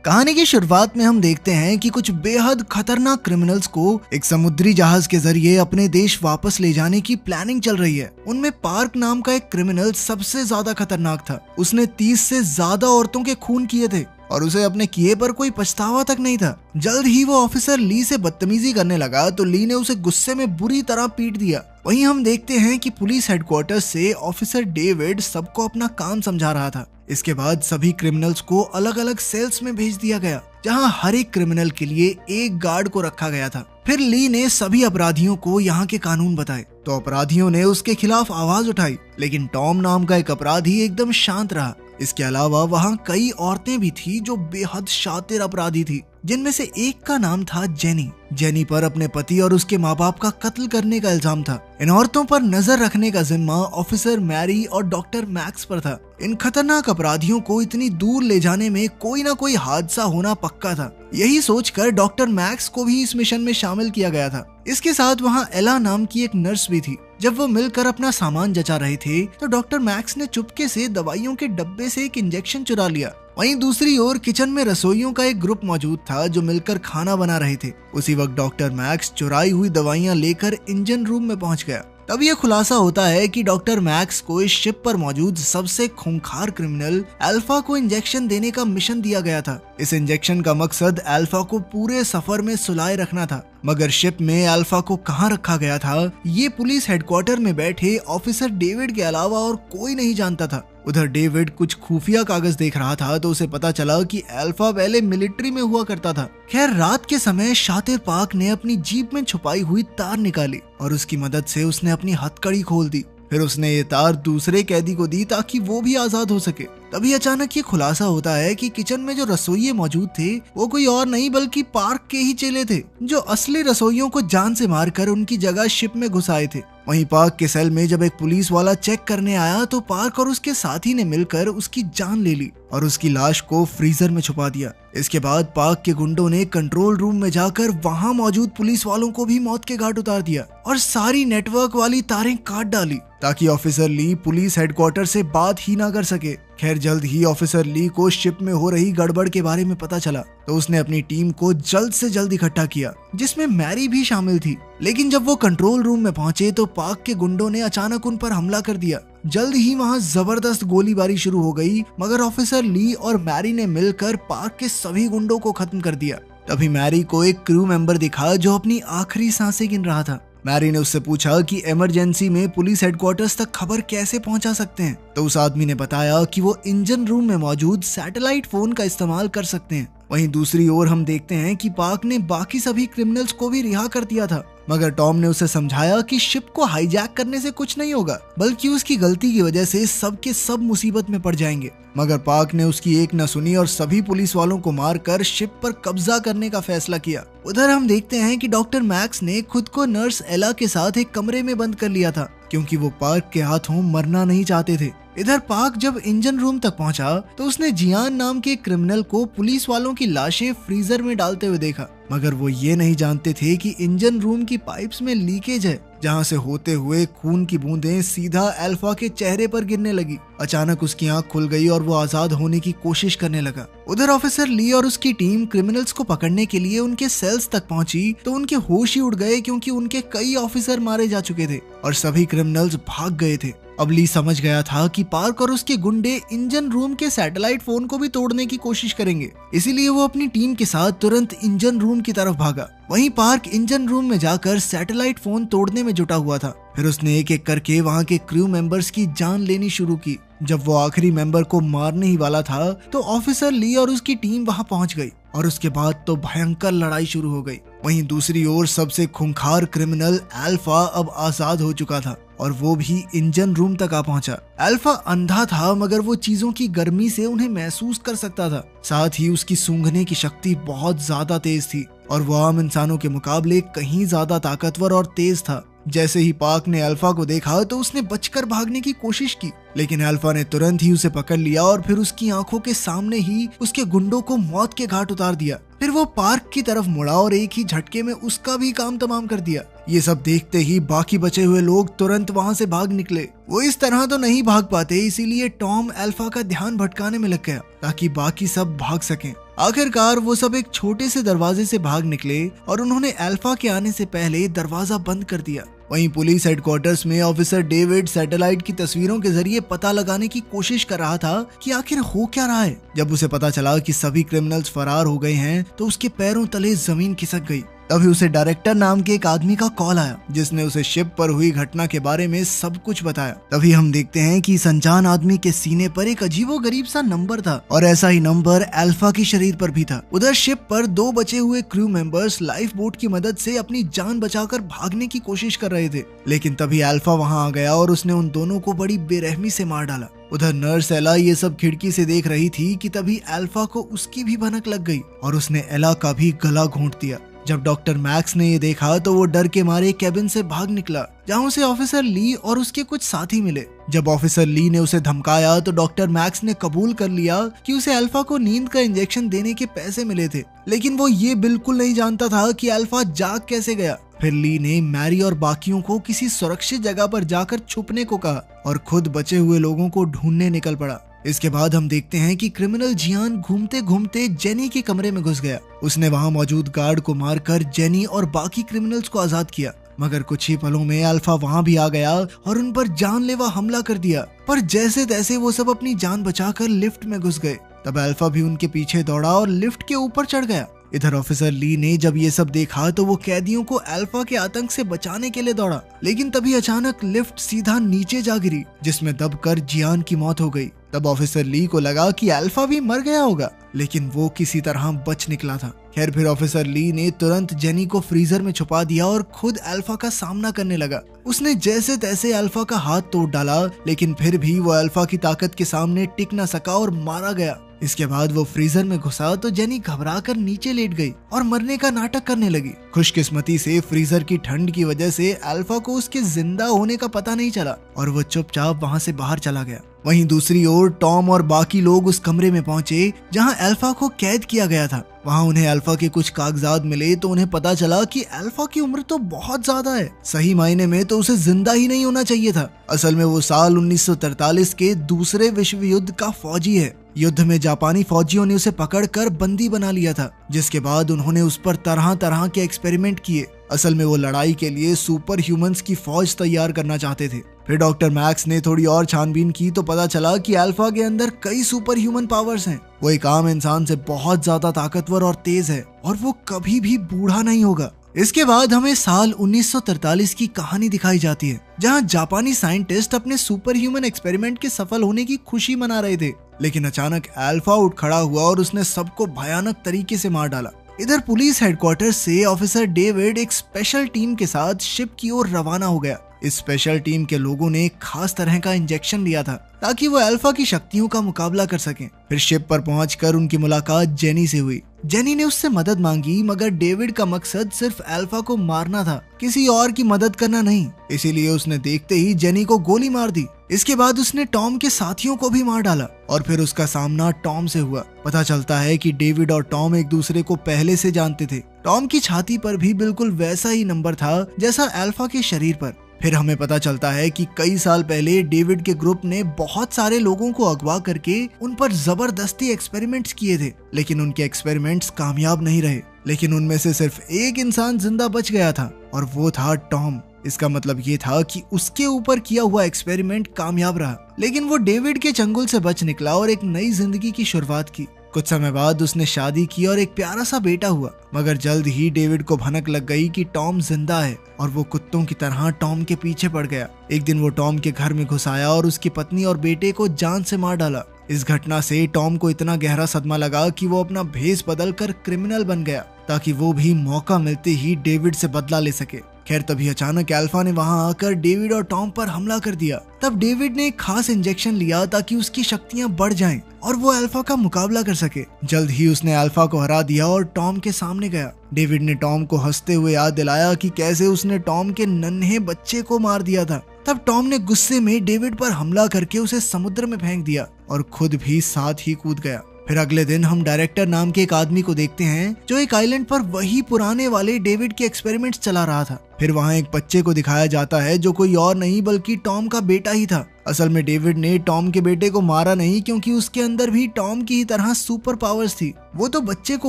कहानी की शुरुआत में हम देखते हैं कि कुछ बेहद खतरनाक क्रिमिनल्स को एक समुद्री जहाज के जरिए अपने देश वापस ले जाने की प्लानिंग चल रही है। उनमें पार्क नाम का एक क्रिमिनल सबसे ज्यादा खतरनाक था। उसने 30 से ज्यादा औरतों के खून किए थे और उसे अपने किए पर कोई पछतावा तक नहीं था। जल्द ही वो ऑफिसर ली से बदतमीजी करने लगा तो ली ने उसे गुस्से में बुरी तरह पीट दिया। वहीं हम देखते हैं कि पुलिस हेडक्वार्टर से ऑफिसर डेविड सबको अपना काम समझा रहा था। इसके बाद सभी क्रिमिनल्स को अलग अलग सेल्स में भेज दिया गया, जहां हर एक क्रिमिनल के लिए एक गार्ड को रखा गया था। फिर ली ने सभी अपराधियों को यहाँ के कानून बताए तो अपराधियों ने उसके खिलाफ आवाज उठाई, लेकिन टॉम नाम का एक अपराधी एकदम शांत रहा। इसके अलावा वहाँ कई औरतें भी थी जो बेहद शातिर अपराधी थी, जिनमें से एक का नाम था जेनी। जेनी पर अपने पति और उसके माँ बाप का कत्ल करने का इल्जाम था। इन औरतों पर नजर रखने का जिम्मा ऑफिसर मैरी और डॉक्टर मैक्स पर था। इन खतरनाक अपराधियों को इतनी दूर ले जाने में कोई ना कोई हादसा होना पक्का था। यही सोचकर डॉक्टर मैक्स को भी इस मिशन में शामिल किया गया था। इसके साथ वहाँ एला नाम की एक नर्स भी थी। जब वो मिलकर अपना सामान जचा रहे थे तो डॉक्टर मैक्स ने चुपके से दवाइयों के डब्बे से एक इंजेक्शन चुरा लिया। वहीं दूसरी ओर किचन में रसोइयों का एक ग्रुप मौजूद था जो मिलकर खाना बना रहे थे। उसी वक्त डॉक्टर मैक्स चुराई हुई दवाइयां लेकर इंजन रूम में पहुंच गया। तब यह खुलासा होता है कि डॉक्टर मैक्स को इस शिप पर मौजूद सबसे खूंखार क्रिमिनल अल्फा को इंजेक्शन देने का मिशन दिया गया था। इस इंजेक्शन का मकसद अल्फा को पूरे सफर में सुलाए रखना था, मगर शिप में अल्फा को कहां रखा गया था ये पुलिस हेडक्वार्टर में बैठे ऑफिसर डेविड के अलावा और कोई नहीं जानता था। उधर डेविड कुछ खुफिया कागज देख रहा था तो उसे पता चला कि अल्फा पहले मिलिट्री में हुआ करता था। खैर, रात के समय शातिर पार्क ने अपनी जीप में छुपाई हुई तार निकाली और उसकी मदद से उसने अपनी हथकड़ी खोल दी। फिर उसने ये तार दूसरे कैदी को दी ताकि वो भी आजाद हो सके। तभी अचानक ये खुलासा होता है कि किचन में जो रसोइये मौजूद थे वो कोई और नहीं बल्कि पार्क के ही चेले थे, जो असली रसोइयों को जान से मारकर उनकी जगह शिप में घुस आए थे। वहीं पार्क के सेल में जब एक पुलिस वाला चेक करने आया तो पार्क और उसके साथी ने मिलकर उसकी जान ले ली और उसकी लाश को फ्रीजर में छुपा दिया। इसके बाद पार्क के गुंडों ने कंट्रोल रूम में जाकर वहां मौजूद पुलिस वालों को भी मौत के घाट उतार दिया और सारी नेटवर्क वाली तारें काट डाली ताकि ऑफिसर ली पुलिस हेडक्वार्टर से बात ही ना कर सके। खैर, जल्द ही ऑफिसर ली को शिप में हो रही गड़बड़ के बारे में पता चला तो उसने अपनी टीम को जल्द से जल्द इकट्ठा किया, जिसमें मैरी भी शामिल थी। लेकिन जब वो कंट्रोल रूम में पहुंचे तो पार्क के गुंडों ने अचानक उन पर हमला कर दिया। जल्द ही वहां जबरदस्त गोलीबारी शुरू हो गई, मगर ऑफिसर ली और मैरी ने मिलकर पार्क के सभी गुंडों को खत्म कर दिया। तभी मैरी को एक क्रू मेंबर दिखा जो अपनी आखिरी सांसें गिन रहा था। मैरी ने उससे पूछा कि इमरजेंसी में पुलिस हेडक्वार्टर्स तक खबर कैसे पहुंचा सकते हैं, तो उस आदमी ने बताया कि वो इंजन रूम में मौजूद सैटेलाइट फोन का इस्तेमाल कर सकते हैं। वहीं दूसरी ओर हम देखते हैं कि पार्क ने बाकी सभी क्रिमिनल्स को भी रिहा कर दिया था, मगर टॉम ने उसे समझाया कि शिप को हाईजैक करने से कुछ नहीं होगा, बल्कि उसकी गलती की वजह से सब के सब मुसीबत में पड़ जाएंगे। मगर पार्क ने उसकी एक न सुनी और सभी पुलिस वालों को मारकर शिप पर कब्जा करने का फैसला किया। उधर हम देखते हैं कि डॉक्टर मैक्स ने खुद को नर्स एला के साथ एक कमरे में बंद कर लिया था, क्योंकि वो पार्क के हाथों मरना नहीं चाहते थे। इधर पार्क जब इंजन रूम तक पहुंचा तो उसने जियान नाम के क्रिमिनल को पुलिस वालों की लाशें फ्रीजर में डालते हुए देखा, मगर वो ये नहीं जानते थे कि इंजन रूम की पाइप्स में लीकेज है, जहां से होते हुए खून की बूंदें सीधा अल्फा के चेहरे पर गिरने लगी। अचानक उसकी आंख खुल गई और वो आजाद होने की कोशिश करने लगा। उधर ऑफिसर ली और उसकी टीम क्रिमिनल्स को पकड़ने के लिए उनके सेल्स तक पहुंची तो उनके होश ही उड़ गए, क्योंकि उनके कई ऑफिसर मारे जा चुके थे और सभी क्रिमिनल्स भाग गए थे। अब ली समझ गया था कि पार्क और उसके गुंडे इंजन रूम के सैटेलाइट फोन को भी तोड़ने की कोशिश करेंगे, इसीलिए वो अपनी टीम के साथ तुरंत इंजन रूम की तरफ भागा। वहीं पार्क इंजन रूम में जाकर सैटेलाइट फोन तोड़ने में जुटा हुआ था। फिर उसने एक एक करके वहां के क्रू मेंबर्स की जान लेनी शुरू की। जब वो आखिरी मेंबर को मारने ही वाला था तो ऑफिसर ली और उसकी टीम वहां पहुंच गई और उसके बाद तो भयंकर लड़ाई शुरू हो गई। वहीं दूसरी ओर सबसे खूंखार क्रिमिनल अल्फा अब आजाद हो चुका था और वो भी इंजन रूम तक आ पहुंचा। अल्फा अंधा था, मगर वो चीजों की गर्मी से उन्हें महसूस कर सकता था। साथ ही उसकी सूंघने की शक्ति बहुत ज्यादा तेज थी और वो आम इंसानों के मुकाबले कहीं ज्यादा ताकतवर और तेज था। जैसे ही पार्क ने अल्फा को देखा तो उसने बचकर भागने की कोशिश की, लेकिन अल्फा ने तुरंत ही उसे पकड़ लिया और फिर उसकी आंखों के सामने ही उसके गुंडों को मौत के घाट उतार दिया। फिर वो पार्क की तरफ मुड़ा और एक ही झटके में उसका भी काम तमाम कर दिया। ये सब देखते ही बाकी बचे हुए लोग तुरंत वहां से भाग निकले। वो इस तरह तो नहीं भाग पाते, इसीलिए टॉम अल्फा का ध्यान भटकाने में लग गया ताकि बाकी सब भाग सकें। आखिरकार वो सब एक छोटे से दरवाजे से भाग निकले और उन्होंने अल्फा के आने से पहले दरवाजा बंद कर दिया। वहीं पुलिस हेडक्वार्टर्स में ऑफिसर डेविड सैटेलाइट की तस्वीरों के जरिए पता लगाने की कोशिश कर रहा था कि आखिर हो क्या रहा है। जब उसे पता चला कि सभी क्रिमिनल्स फरार हो गए हैं तो उसके पैरों तले जमीन खिसक गई। तभी उसे डायरेक्टर नाम के एक आदमी का कॉल आया जिसने उसे शिप पर हुई घटना के बारे में सब कुछ बताया। तभी हम देखते हैं कि इस अनजान आदमी के सीने पर एक अजीबोगरीब सा नंबर था और ऐसा ही नंबर अल्फा के शरीर पर भी था। उधर शिप पर 2 बचे हुए क्रू मेंबर्स लाइफ बोट की मदद से अपनी जान बचाकर भागने की कोशिश कर रहे थे, लेकिन तभी अल्फा वहां आ गया और उसने उन दोनों को बड़ी बेरहमी से मार डाला। उधर नर्स एला ये सब खिड़की से देख रही थी कि तभी अल्फा को उसकी भी भनक लग गई और उसने एला का भी गला घोंट दिया। जब डॉक्टर मैक्स ने ये देखा तो वो डर के मारे कैबिन से भाग निकला, जहाँ उसे ऑफिसर ली और उसके कुछ साथी मिले। जब ऑफिसर ली ने उसे धमकाया तो डॉक्टर मैक्स ने कबूल कर लिया कि उसे अल्फा को नींद का इंजेक्शन देने के पैसे मिले थे, लेकिन वो ये बिल्कुल नहीं जानता था कि अल्फा जाग कैसे गया। फिर ली ने मैरी और बाकियों को किसी सुरक्षित जगह पर जाकर छुपने को कहा और खुद बचे हुए लोगों को ढूंढने निकल पड़ा। इसके बाद हम देखते हैं कि क्रिमिनल जियान घूमते घूमते जेनी के कमरे में घुस गया। उसने वहां मौजूद गार्ड को मारकर जेनी और बाकी क्रिमिनल्स को आजाद किया, मगर कुछ ही पलों में अल्फा वहां भी आ गया और उन पर जानलेवा हमला कर दिया। पर जैसे तैसे वो सब अपनी जान बचाकर लिफ्ट में घुस गए। तब अल्फा भी उनके पीछे दौड़ा और लिफ्ट के ऊपर चढ़ गया। इधर ऑफिसर ली ने जब ये सब देखा तो वो कैदियों को अल्फा के आतंक से बचाने के लिए दौड़ा, लेकिन तभी अचानक लिफ्ट सीधा नीचे जा गिरी जिसमें दबकर जियान की मौत हो गई। तब ऑफिसर ली को लगा कि अल्फा भी मर गया होगा, लेकिन वो किसी तरह बच निकला था। खैर फिर ऑफिसर ली ने तुरंत जेनी को फ्रीजर में छुपा दिया और खुद अल्फा का सामना करने लगा। उसने जैसे तैसे अल्फा का हाथ तोड़ डाला, लेकिन फिर भी वो अल्फा की ताकत के सामने टिक न सका और मारा गया। इसके बाद वो फ्रीजर में घुसा तो जेनी घबराकर नीचे लेट गई और मरने का नाटक करने लगी। खुशकिस्मती से फ्रीजर की ठंड की वजह से अल्फा को उसके जिंदा होने का पता नहीं चला और वो चुपचाप वहां से बाहर चला गया। वहीं दूसरी ओर टॉम और बाकी लोग उस कमरे में पहुंचे जहां अल्फा को कैद किया गया था। वहां उन्हें अल्फा के कुछ कागजात मिले तो उन्हें पता चला कि अल्फा की उम्र तो बहुत ज्यादा है। सही मायने में तो उसे जिंदा ही नहीं होना चाहिए था। असल में वो साल 1943 के दूसरे विश्व युद्ध का फौजी है। युद्ध में जापानी फौजियों ने उसे पकड़कर बंदी बना लिया था, जिसके बाद उन्होंने उस पर तरह तरह के एक्सपेरिमेंट किए। असल में वो लड़ाई के लिए सुपर ह्यूमंस की फौज तैयार करना चाहते थे। फिर डॉक्टर मैक्स ने थोड़ी और छानबीन की तो पता चला कि अल्फा के अंदर कई सुपर ह्यूमन पावर्स हैं। वो एक आम इंसान से बहुत ज्यादा ताकतवर और तेज है और वो कभी भी बूढ़ा नहीं होगा। इसके बाद हमें साल 1943 की कहानी दिखाई जाती है, जहां जापानी साइंटिस्ट अपने सुपर ह्यूमन एक्सपेरिमेंट के सफल होने की खुशी मना रहे थे, लेकिन अचानक अल्फा उठ खड़ा हुआ और उसने सबको भयानक तरीके से मार डाला। इधर पुलिस हेडक्वार्टर से ऑफिसर डेविड एक स्पेशल टीम के साथ शिप की ओर रवाना हो गया। इस स्पेशल टीम के लोगों ने एक खास तरह का इंजेक्शन लिया था ताकि वो अल्फा की शक्तियों का मुकाबला कर सकें। फिर शिप पर पहुंचकर उनकी मुलाकात जेनी से हुई। जेनी ने उससे मदद मांगी, मगर डेविड का मकसद सिर्फ अल्फा को मारना था, किसी और की मदद करना नहीं। इसीलिए उसने देखते ही जेनी को गोली मार दी। इसके बाद उसने टॉम के साथियों को भी मार डाला और फिर उसका सामना टॉम से हुआ। पता चलता है कि डेविड और टॉम एक दूसरे को पहले से जानते थे। टॉम की छाती पर भी बिल्कुल वैसा ही नंबर था जैसा अल्फा के शरीर पर। फिर हमें पता चलता है कि कई साल पहले डेविड के ग्रुप ने बहुत सारे लोगों को अगवा करके उन पर जबरदस्ती एक्सपेरिमेंट्स किए थे, लेकिन उनके एक्सपेरिमेंट्स कामयाब नहीं रहे। लेकिन उनमें से सिर्फ एक इंसान जिंदा बच गया था और वो था टॉम। इसका मतलब ये था कि उसके ऊपर किया हुआ एक्सपेरिमेंट कामयाब रहा, लेकिन वो डेविड के चंगुल से बच निकला और एक नई जिंदगी की शुरुआत की। कुछ समय बाद उसने शादी की और एक प्यारा सा बेटा हुआ, मगर जल्द ही डेविड को भनक लग गई कि टॉम जिंदा है और वो कुत्तों की तरह टॉम के पीछे पड़ गया। एक दिन वो टॉम के घर में घुस आया और उसकी पत्नी और बेटे को जान से मार डाला। इस घटना से टॉम को इतना गहरा सदमा लगा कि वो अपना भेष बदलकर क्रिमिनल बन गया ताकि वो भी मौका मिलते ही डेविड से बदला ले सके। खैर तभी अचानक अल्फा ने वहां आकर डेविड और टॉम पर हमला कर दिया। तब डेविड ने एक खास इंजेक्शन लिया ताकि उसकी शक्तियां बढ़ जाएं और वो अल्फा का मुकाबला कर सके। जल्द ही उसने अल्फा को हरा दिया और टॉम के सामने गया। डेविड ने टॉम को हंसते हुए याद दिलाया कि कैसे उसने टॉम के नन्हे बच्चे को मार दिया था। तब टॉम ने गुस्से में डेविड पर हमला करके उसे समुद्र में फेंक दिया और खुद भी साथ ही कूद गया। फिर अगले दिन हम डायरेक्टर नाम के एक आदमी को देखते हैं जो एक आइलैंड पर वही पुराने वाले डेविड के एक्सपेरिमेंट्स चला रहा था। फिर वहाँ एक बच्चे को दिखाया जाता है जो कोई और नहीं बल्कि टॉम का बेटा ही था। असल में डेविड ने टॉम के बेटे को मारा नहीं, क्योंकि उसके अंदर भी टॉम की ही तरह सुपर पावर्स थी। वो तो बच्चे को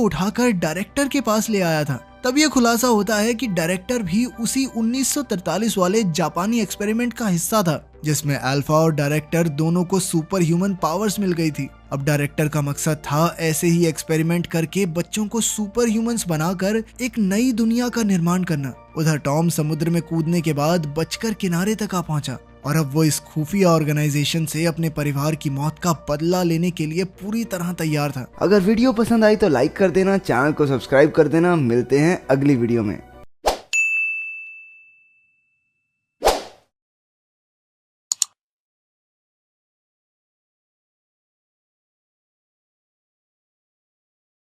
उठाकर डायरेक्टर के पास ले आया था। तब ये खुलासा होता है कि डायरेक्टर भी उसी 1943 वाले जापानी एक्सपेरिमेंट का हिस्सा था, जिसमें अल्फा और डायरेक्टर दोनों को सुपर ह्यूमन पावर्स मिल गई थी। अब डायरेक्टर का मकसद था ऐसे ही एक्सपेरिमेंट करके बच्चों को सुपर ह्यूमंस बनाकर एक नई दुनिया का निर्माण करना। उधर टॉम समुद्र में कूदने के बाद बचकर किनारे तक आ पहुंचा और अब वो इस खुफिया ऑर्गेनाइजेशन से अपने परिवार की मौत का बदला लेने के लिए पूरी तरह तैयार था। अगर वीडियो पसंद आई तो लाइक कर देना, चैनल को सब्सक्राइब कर देना। मिलते हैं अगली वीडियो में।